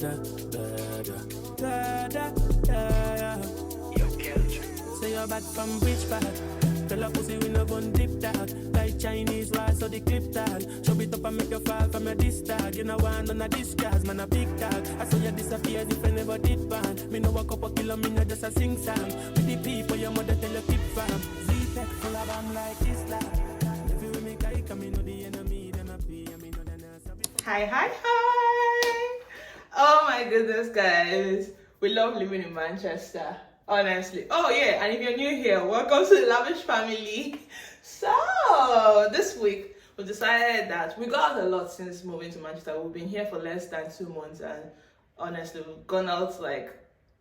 Say you're back from which part? Tell a pussy we no gon' dip that. Like Chinese wise, so the clip tag. Show it up and make you fall from your disc tag. You know one on a disguise, man a big tag. I saw you disappear as if I never did ban. Me know a couple kilo, me not just a sing song. With the people your mother tell you keep fam. Z-Tech full of them like Islam. If you make I come, me know the enemy, them a pay, me know the answer. Hi. Oh my goodness, guys. We love living in Manchester. Honestly. Oh yeah, and if you're new here, welcome to the Lavish family. So this week we decided that we got out a lot since moving to Manchester. We've been here for less than 2 months, and honestly we've gone out like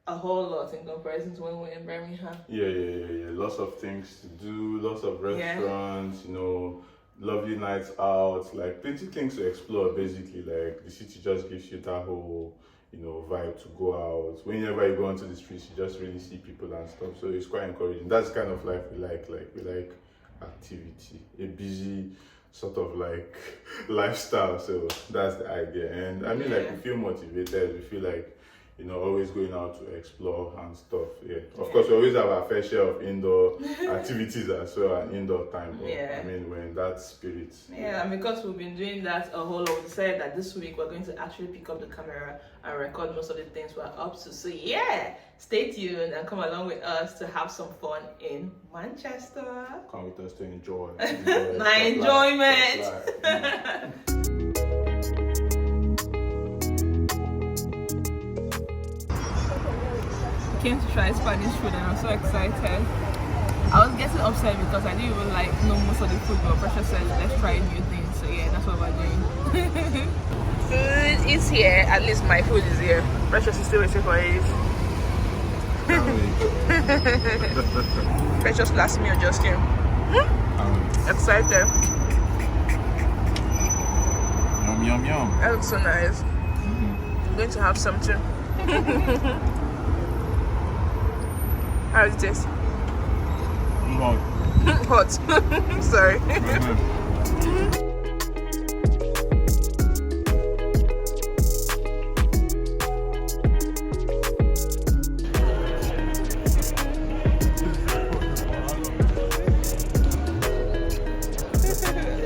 a whole lot in comparison to when we were in Birmingham. Yeah. Lots of things to do, lots of restaurants, you know, lovely nights out, like plenty things to explore basically. Like the city just gives you that whole, you know, vibe to go out. Whenever you go onto the streets, you just really see people and stuff. So it's quite encouraging. That's the kind of life we like. Like we like activity, a busy sort of like lifestyle. So that's the idea. And I mean, like we feel motivated. We feel like, you know, always going out to explore and stuff. Yeah. Of course, we always have our fair share of indoor activities as well and indoor time. But I mean, we're in that spirit. Yeah, and because we've been doing that a whole lot, we decided that this week we're going to actually pick up the camera and record most of the things we're up to. So yeah, stay tuned and come along with us to have some fun in Manchester. Come with us to enjoy. My enjoyment. Came to try Spanish food and I'm so excited. I was getting upset because I didn't even know most of the food, but Precious said let's try new things. So yeah, that's what we're doing. Food is here. At least my food is here. Precious is still waiting for it. Precious last meal just came. Excited. Yum. That looks so nice. I'm going to have some too. How does it taste? Hot. Hot. Sorry.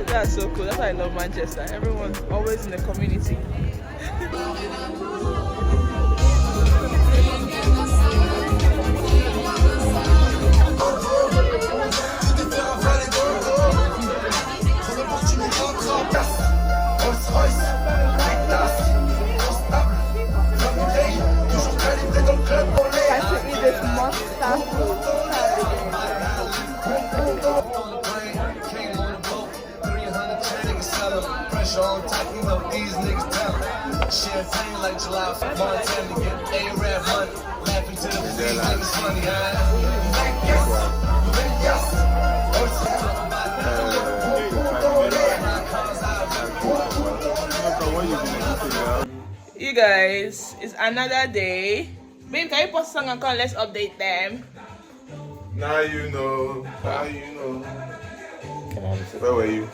That's so cool. That's why I love Manchester. Everyone always in the community. Champagne like July, Montana get A-Rap money, laughing to the feet like it's funny, You guys, it's another day. Babe, can you post a song and call? Let's update them. Now you know. Where were you?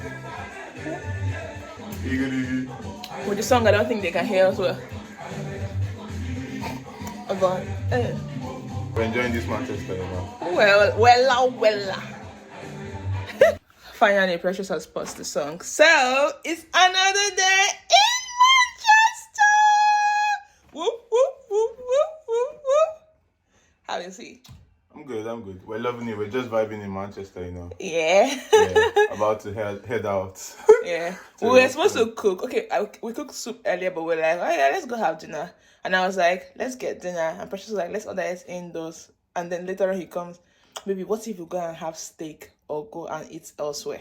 With the song, I don't think they can hear us well. We're enjoying this Manchester, man. Well. Finally, Precious has paused the song. So, it's another day in Manchester! Whoop. How is he? I'm good. We're loving it. We're just vibing in Manchester, you know. Yeah. About to head out. Yeah. We were supposed to cook. Okay, we cooked soup earlier, but we're like, oh yeah, let's go have dinner. And I was like, let's get dinner. And Precious was like, let's order it indoors. And then later on he comes, baby, what if we go and have steak or go and eat elsewhere?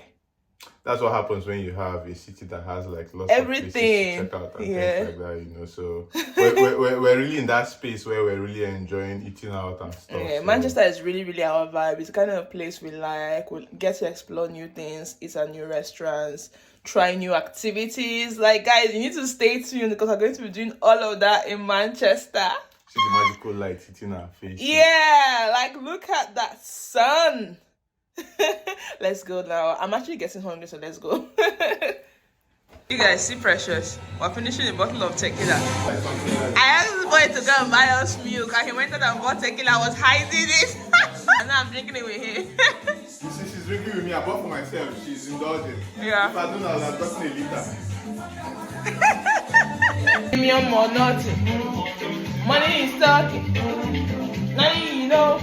That's what happens when you have a city that has like lots everything of places to check out and things like that, you know. So we're really in that space where we're really enjoying eating out and stuff. Yeah, so. Manchester is really our vibe. It's the kind of place we like. We get to explore new things, eat at new restaurants, try new activities. Like, guys, you need to stay tuned because we're going to be doing all of that in Manchester. See the magical light hitting our face. Yeah, like look at that sun. Let's go now. I'm actually getting hungry, so let's go. You guys see Precious? We're finishing a bottle of tequila. I asked this boy to go and buy us milk and he went out and bought tequila. I was hiding it. And now I'm drinking it with him. You see, she's drinking with me. I bought for myself. She's indulging. Yeah. If I don't know, I'll have gotten a liter. Premium or nothing. Money is talking. Now you know.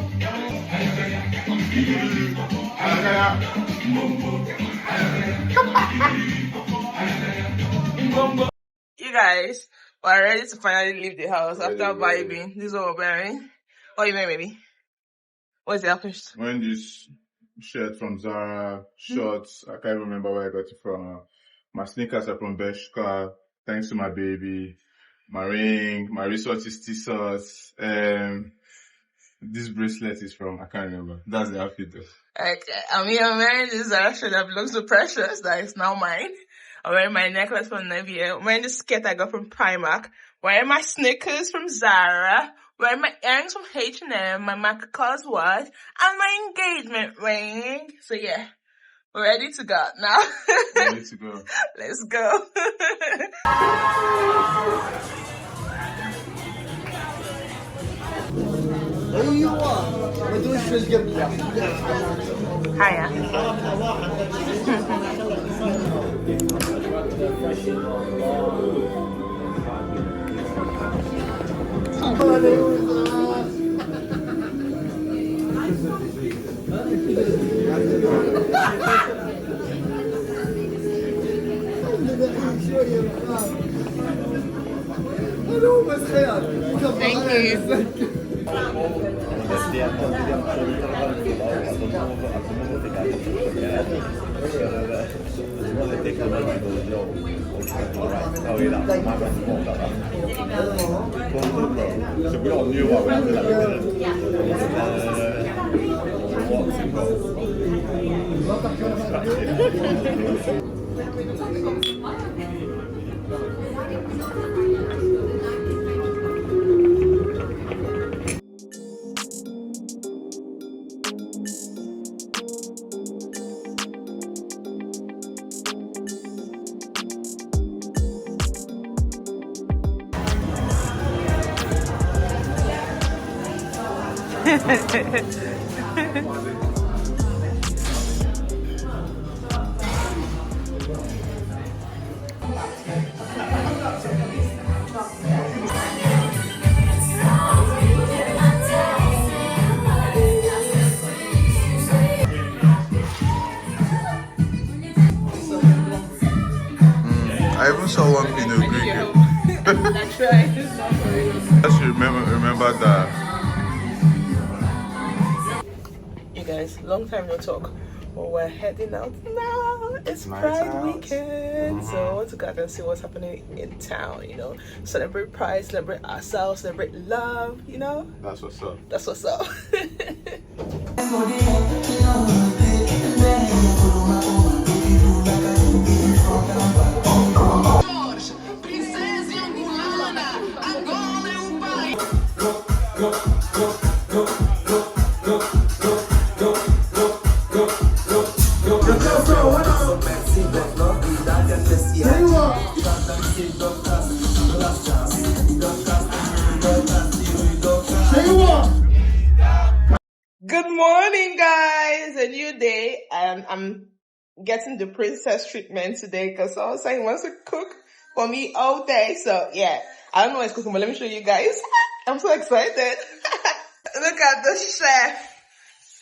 You guys are ready to finally leave the house after vibing. This is what we're wearing. What are you wearing, baby? What's the outfit? Wearing this shirt from Zara, shorts. I can't remember where I got it from. My sneakers are from Bershka. Thanks to my baby. My ring, my wristwatch is T-Sauce. This bracelet is from, I can't remember. That's the outfit though. Okay, I'm wearing this Zara shirt that belongs to Precious, that is now mine. I'm wearing my necklace from Nivea. I'm wearing the skirt I got from Primark. Wearing my sneakers from Zara. Wearing my earrings from H&M, my Michael Kors watch, and my engagement ring. So yeah, we're ready to go now. Ready to go. Let's go. Hiya. Thank you. I even saw one Pinot Grigio. That's right. Just remember that. You guys, long time no talk. But we're heading out now. It's Pride weekend. So I want to go out and see what's happening in town, you know. Celebrate Pride, celebrate ourselves, celebrate love, you know. That's what's up. That's what's up. Good morning, guys. A new day. I'm getting the princess treatment today because someone said he wants to cook for me all day. So yeah, I don't know what's cooking, but let me show you guys. I'm so excited. Look at the chef.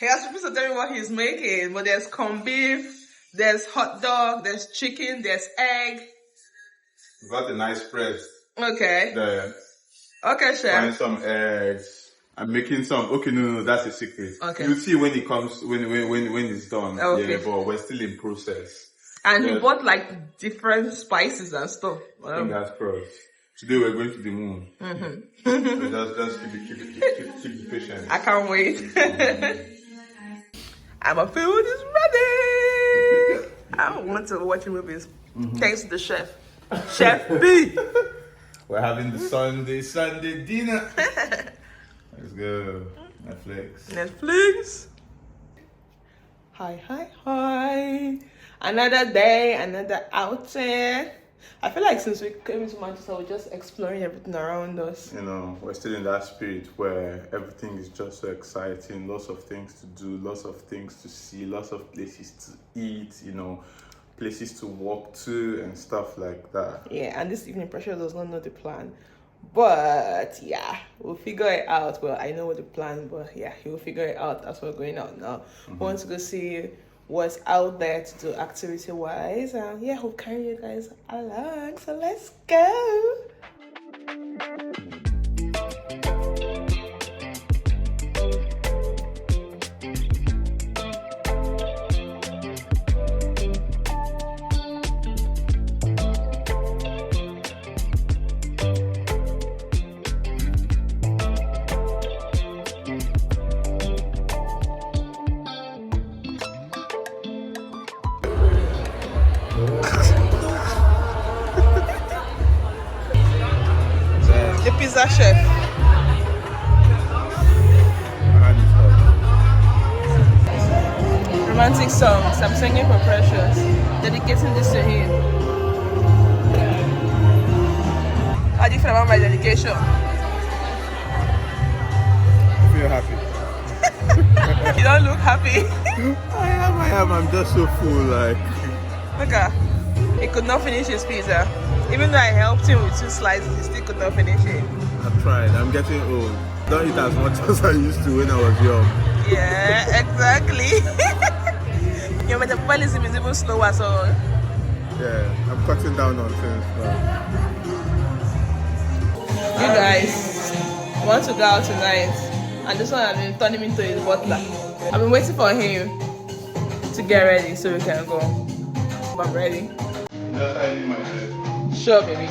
He has supposed to tell me what he's making, but there's corned beef, there's hot dog, there's chicken, there's egg. We got a nice spread. Okay. There. Okay, chef. Find some eggs. I'm making some. Okay, no, that's a secret. Okay. You'll see when it comes, when it's done. Okay. Yeah, but we're still in process. And he bought like different spices and stuff. Fingers crossed. Today we're going to the moon. So just keep the patience. I can't wait. And my food is ready. I want to watch movies. Thanks to the chef. Chef B. We're having the Sunday dinner. Let's go. Netflix. Hi. Another day, another outing. I feel like since we came into Manchester, we're just exploring everything around us. You know, we're still in that spirit where everything is just so exciting, lots of things to do, lots of things to see, lots of places to eat, you know, places to walk to and stuff like that. Yeah, and this evening Precious does not know the plan. But yeah, we'll figure it out. Well, I know what the plan, but yeah, he'll figure it out as we're going out now. We want to go see what's out there to do activity wise. Yeah, we'll carry you guys along. So let's go. The pizza chef. Romantic songs. I'm singing for Precious. Dedicating this to him. How do you feel about my dedication? I feel happy. You don't look happy. I am. I'm just so full, like. Look at, he could not finish his pizza. Even though I helped him with 2 slices, he still could not finish it. I've tried. I'm getting old. Don't eat as much as I used to when I was young. Yeah, exactly. Your metabolism is even slower, so. Yeah, I'm cutting down on things. You guys want to go out tonight, and this one has been turning me into his butler. I've been waiting for him to get ready so we can go. I'm ready. Just I need my head. Sure, baby.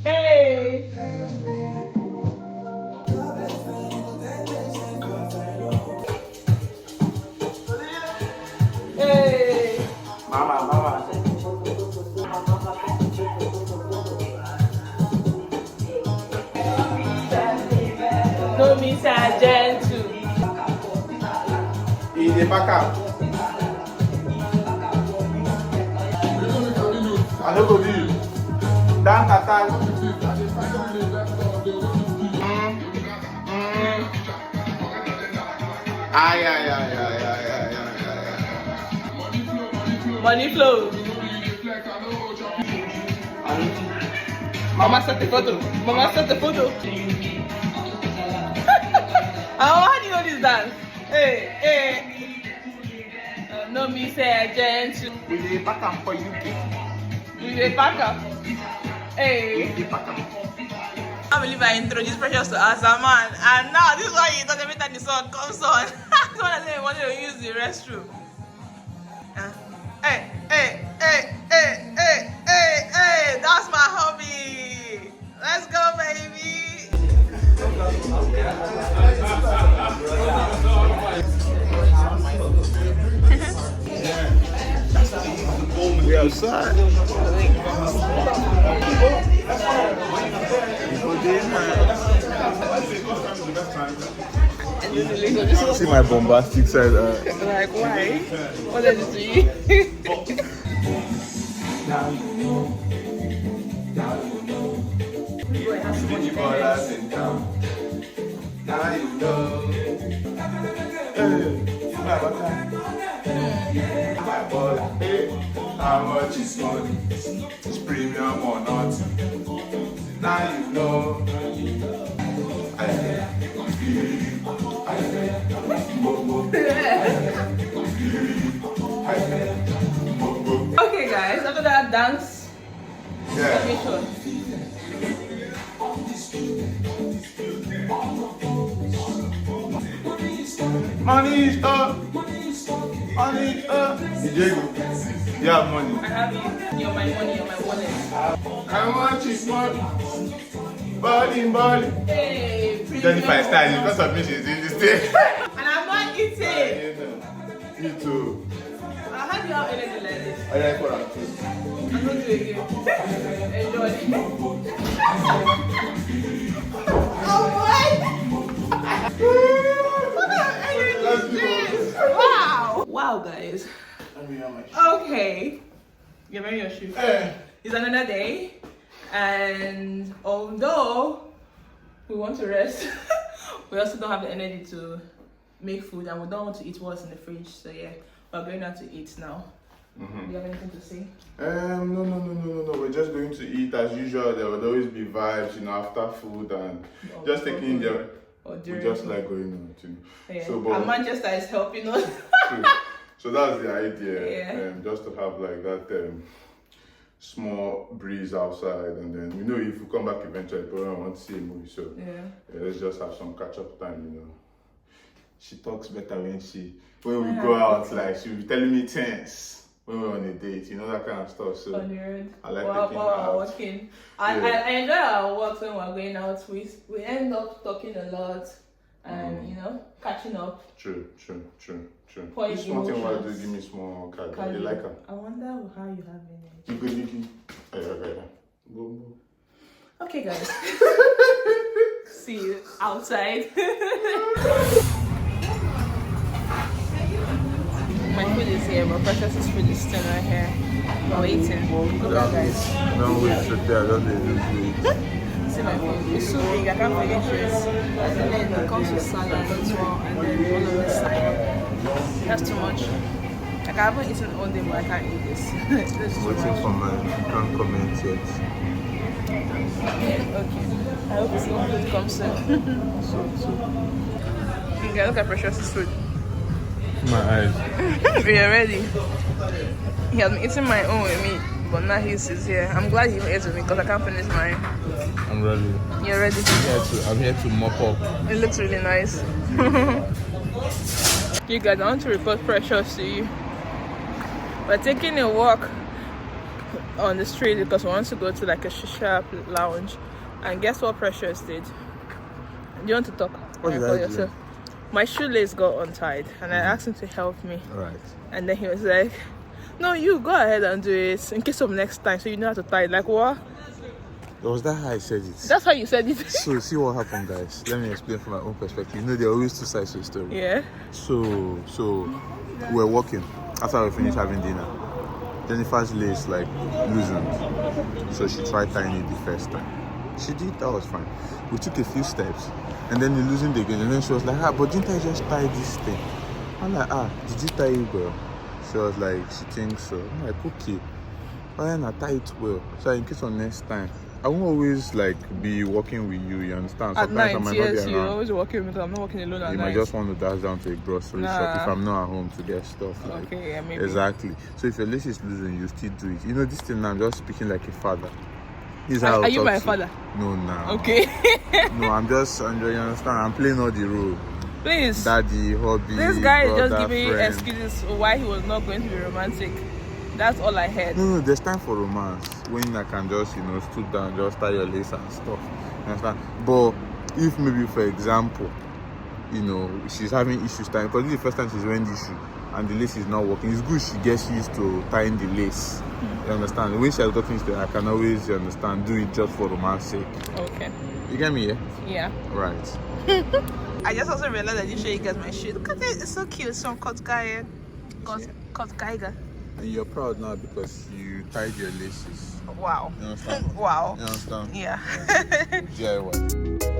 Hey! Hey! Mama. No, Miss Gentle. In the back up. I don't go you. Dan Tata. Money flow. Mama set the photo. Mama set the photo. How do you know this dance? Hey. No, me say gentle. We dey pack am for UK. We dey pack up. Hey. We dey pack am. I believe I introduced Precious to us, a man, and now this is why he does every time the song comes on. This one I said he wanted to use the restroom. Hey, that's my hobby. Let's go, baby. We outside. See my bombastic side. Like, why? What did it do you? How much is money? It's premium or not? Now you know. Okay, guys, after that dance, Yeah. Money is up. Money is up. Diego, you have money. I have you. You're my money, you're my wallet. How much is money? Body. Hey, Jennifer is starting because of me, she's doing this today. And I'm not eating. You too. How do you have energy like this? I like what I'm doing. I'm not doing it. Enjoy. Oh what? Wow, guys. Okay. You're wearing your shoe. It's another day, and although we want to rest, we also don't have the energy to make food, and we don't want to eat what's in the fridge. So yeah, we're going out to eat now. Do you have anything to say? No. We're just going to eat as usual. There would always be vibes, after food and just taking the. We just like going out, Yeah. So, but, and Manchester is helping us. So that's the idea. Yeah. Just to have like that small breeze outside, and then if we come back eventually, probably want to see a movie. So let's just have some catch up time. She talks better when we go out. Like she'll be telling me things when we're on a date, that kind of stuff. So I like taking her out. Walking. I enjoy our walks when we're going out. We end up talking a lot and catching up. True. Point This one thing why do emotions. give me small card. You like her? I wonder how you have energy. You go. Go. Okay, guys. See you outside. My food is here, but Precious' food is still not here. We're waiting. Look at guys. Don't wait to there. I don't need to wait. See my food. It's so big, I can't finish this. And then it comes with salad as well, and then all of this side. That's too much. Like I haven't eaten all day, but I can't eat this. This is too Waiting much. for mine. I can't comment yet. Okay. I hope it's all good comes soon. So. Okay, look at Precious' food. My eyes. We are ready. He has been eating my own with me, but now he's here. I'm glad he ate with me because I can't finish mine. I'm ready. You're ready? I'm here to mop up. It looks really nice. You guys, I want to report Precious to you. We're taking a walk on the street because we want to go to like a Shisha lounge. And guess what Precious did? Do you want to talk? What did I do? My shoelace got untied and I asked him to help me. Right. And then he was like, no, you go ahead and do it in case of next time so you know how to tie it. Like what? Was that how I said it? That's how you said it. So see what happened, guys. Let me explain from my own perspective. There are always two sides to the story. Yeah. So we're walking after we finished having dinner. Jennifer's lace loosened, so she tried tying it the first time. She did, that was fine. We took a few steps, and then it loosened again. And then she was like, but didn't I just tie this thing? I'm like, did you tie it well? She was like, she thinks so. I'm like, okay. But then I tie it well. So in case of next time, I won't always be walking with you, you understand? At Sometimes night, I might yes, not be you're around. always walking with me because I'm not walking alone at You night. might just want to dash down to a grocery shop if I'm not at home to get stuff. Okay, yeah, maybe. Exactly. So if your lace is losing, you still do it. This thing now, I'm just speaking like a father. This is how Are you my father? No, now. Okay. No, I'm just, you understand? I'm playing all the role. Please. Daddy, hobby, This guy is brother, just giving friend. excuses why he was not going to be romantic. That's all I heard. No, there's time for romance. When I can just, stood down, just tie your lace and stuff. You understand? But if maybe, for example, she's having issues tying, because this is the first time she's wearing this shoe and the lace is not working, it's good she gets used to tying the lace. You understand? When she has gotten used to it, I can always, you understand, do it just for romance sake. Okay. You get me, yeah? Yeah. Right. I just also realized I didn't show you guys my shoe. Look at it, it's so cute. It's from Kotkaya. Kotkaiga. And you're proud now because you tied your laces. Wow. You understand? Wow. You understand? Yeah. DIY.